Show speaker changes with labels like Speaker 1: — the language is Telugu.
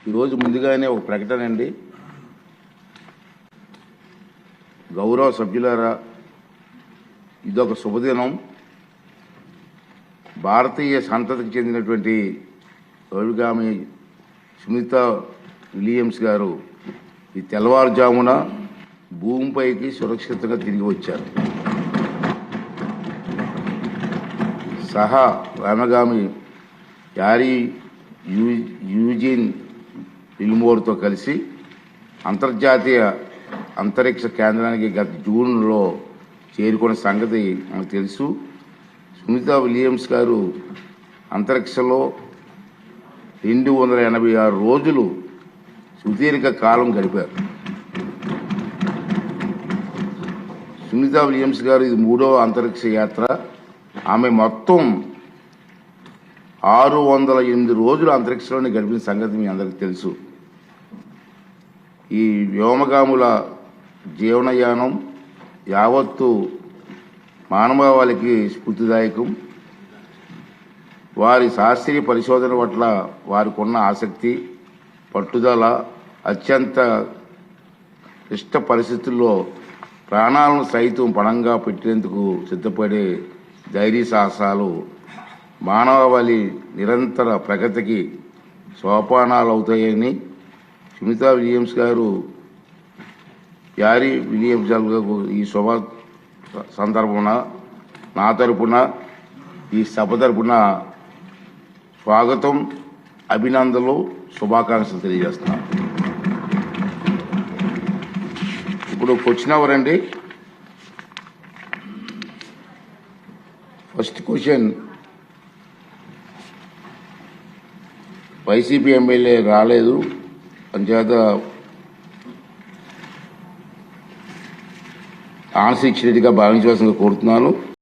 Speaker 1: ఈరోజు ముందుగానే ఒక ప్రకటన అండి. గౌరవ సభ్యులారా, ఇదొక శుభదినం. భారతీయ సంతతికి చెందినటువంటి అభిగామి సునీతా విలియమ్స్ గారు ఈ తెల్లవారుజామున భూమిపైకి సురక్షితంగా తిరిగి వచ్చారు. సహా రామగామి యారీ యూజిన్ విల్మోర్తో కలిసి అంతర్జాతీయ అంతరిక్ష కేంద్రానికి గత జూన్లో చేరుకున్న సంగతి మనకు తెలుసు. సునీతా విలియమ్స్ గారు అంతరిక్షంలో 286 రోజులు సుదీర్ఘ కాలం గడిపారు. సునీతా విలియమ్స్ గారు ఇది 3వ అంతరిక్ష యాత్ర. ఆమె మొత్తం 608 రోజులు అంతరిక్షంలోనే గడిపిన సంగతి మీ అందరికీ తెలుసు. ఈ వ్యోమగాముల జీవనయానం యావత్తు మానవాళికి స్ఫూర్తిదాయకం. వారి శాస్త్రీయ పరిశోధన పట్ల వారికి ఉన్న ఆసక్తి, పట్టుదల, అత్యంత క్లిష్ట పరిస్థితుల్లో ప్రాణాలను సైతం పణంగా పెట్టేందుకు సిద్ధపడే ధైర్య సాహసాలు మానవాళి నిరంతర ప్రగతికి సోపానాలు అవుతాయని సునీతా విలియమ్స్ గారు యారీ విలియమ్స్ గారు ఈ శుభ సందర్భమున నా తరపున ఈ సభ తరపున స్వాగతం, అభినందనలు, శుభాకాంక్షలు తెలియజేస్తున్నాను. ఇప్పుడు క్వశ్చన్ ఎవరండి? ఫస్ట్ క్వశ్చన్, వైసీపీ ఎమ్మెల్యే రాలేదు అంచేత ఆన్సర్ ఇచ్చినట్టుగా భావించవలసిందిగా కోరుతున్నాను.